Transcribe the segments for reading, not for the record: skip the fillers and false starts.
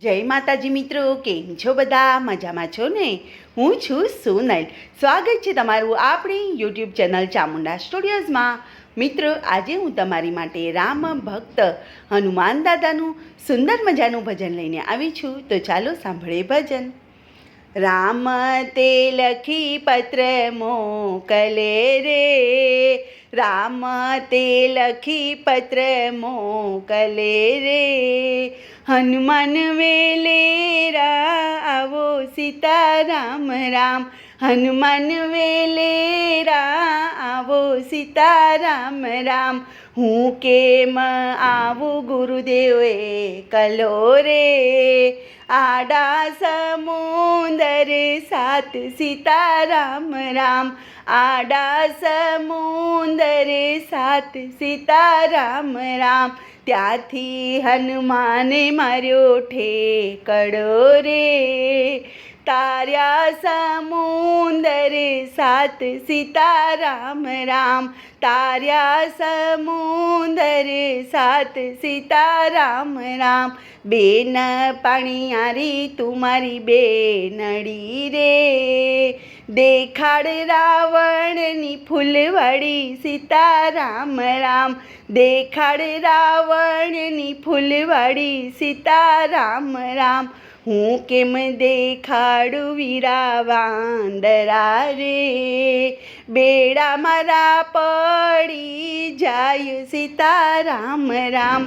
જય માતાજી મિત્રો, કેમ છો બધા? મજામાં છો ને? હું છું સોનલ. સ્વાગત છે તમારું આપણી યુટ્યુબ ચેનલ ચામુંડા સ્ટુડિયોઝમાં. મિત્રો, આજે હું તમારી માટે રામ ભક્ત હનુમાન દાદાનું સુંદર મજાનું ભજન લઈને આવી છું. તો ચાલો સાંભળીએ ભજન. રામ તે લખી પત્ર મોકલે રે, રામ તે લખી પત્ર મોકલે રે, હનુમાન વેલેરા આવો સીતારામ રામ, હનુમાન વેલેરા આવો સીતારામ રામ. હું કેમ આવું ગુરુદેવે કલો રે, આડા સમુંદર સાત સીતારામ રામ, આડા સમુંદર સાત સીતારામ રામ. ત્યાંથી હનુમાને માર્યો ઠેકડો રે, તાર્યા સમુંદર સાત સીતારામ રામ, તાર્યા સમુંદર સાત સીતારામ રામ. બેન પાણીયારી તું મારી બેનડી રે, દેખાડ રાવણની ફૂલવાડી સીતારામ રામ, દેખાડ રાવણની ફૂલવાડી સીતારામ રામ. હું કેમ દેખાડું વીરા વાંદરા રે, બેડા મારા પડી જાય સીતારામ રામ,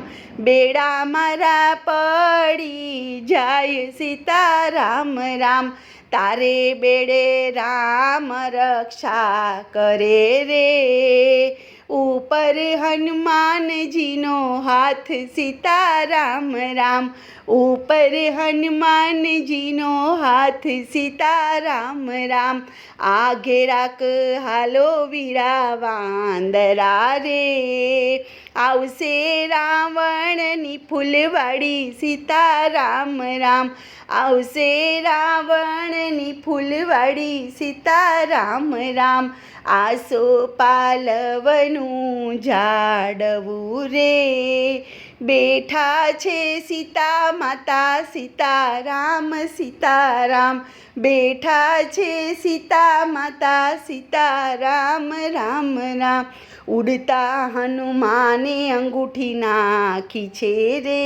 બેડા મારા પડી જાય સીતારામ રામ. તારે બેડે રામ રક્ષા કરે રે, ઉપર હનુમાનજીનો હાથ સીતારામ રામ, ઉપર હનુમાનજીનો હાથ સીતારામ રામ. આ ઘેરાક હાલો વીરા વાંદરા રે, આવશે રાવણની ફૂલવાડી સીતારામ રામ, આવશે રાવણની ફૂલવાડી સીતારામ રામ. આસો પાલવનું ઝાડવું રે, બેઠા છે સીતા માતા સીતારામ સીતારામ, બેઠા છે સીતા માતા સીતારામ રામ રામ. ઉડતા હનુમાને અંગૂઠી નાખી છે રે,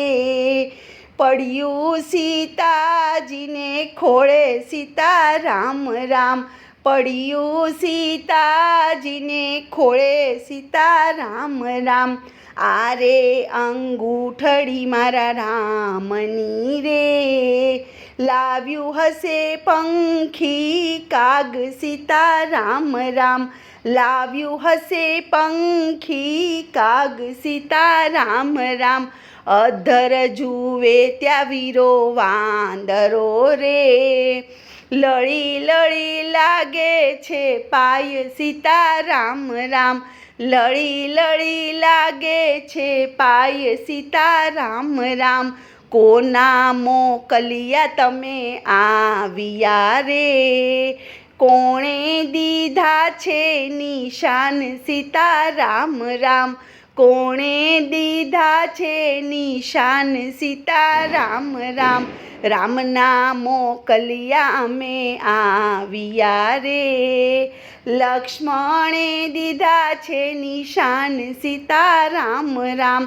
પડ્યું સીતાજીને ખોળે સીતારામ રામ, પડ્યું સીતાજીને ખોળે સીતારામ રામ. આરે અંગૂઠડી મારા રામની રે, લાવ્યું હશે પંખી કાગ સીતારામ રામ, લાવ્યું હશે પંખી કાગ સીતારામ રામ. અધર જુએ ત્યાં વીરો વાંદરો રે, લળી લળી લાગે છે પાય સીતારામ રામ, લળી લળી લાગે છે પાય સીતારામ રામ. કોના મોકલ્યા તમે આવ્યા રે, કોણે દીધા છે નિશાન સીતારામ રામ, કોણે દીધા છે નિશાન સીતારામ રામ. રામના મોકલ્યા અમે આવ્યા રે, લક્ષ્મણે દીધા છે નિશાન સીતારામ રામ,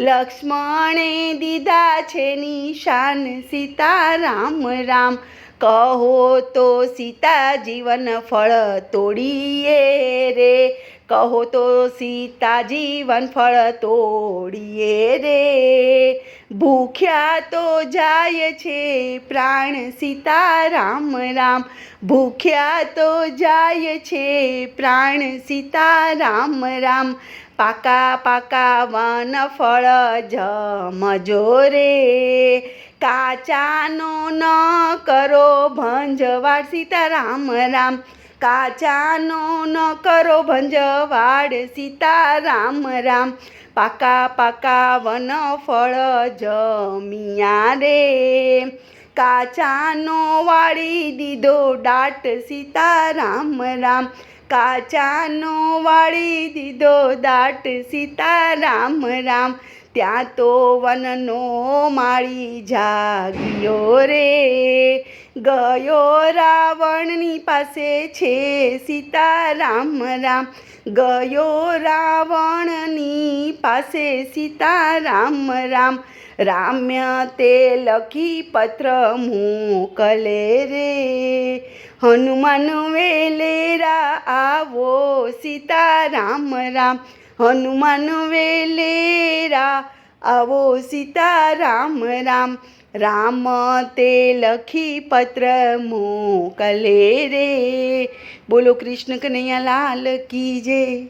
લક્ષ્મણે દીધા છે નિશાન સીતારામ રામ. કહો તો સીતાજીવન ફળ તોડીએ રે, કહો તો સીતાજીવન ફળ તોડીએ રે, ભૂખ્યા તો જાય છે પ્રાણ સીતારામ રામ, ભૂખ્યા તો જાય છે પ્રાણ સીતારામ રામ. પાકા પાકા વન ફળ જમજો રે, કાચાનો ન કરો ભંજવાડ સીતારામ રામ, કાચાનો ન કરો ભંજવાડ સીતારામ રામ. પાકા પાકા વન ફળ જમિયા રે, કાચાનો વાળી દીધો દાટ સીતારામ રામ, કાચાનો વાળી દીધો દાટ સીતારામ રામ. ત્યાં તો વનનો માળી જાગ્યો રે. ગયો રાવણની પાસે છે સીતારામ રામ. ગયો રાવણની પાસે સીતારામ રામ. રામ્ય તે લખી પત્ર મોકલે રે. હનુમાન વેલેરા આવો સીતારામ રામ. હનુમાન વેલેરા આવો સીતારામ રામ. રામ તે લખી પત્ર મોકલે રે. બોલો કૃષ્ણ કનૈયા લાલ કી જય.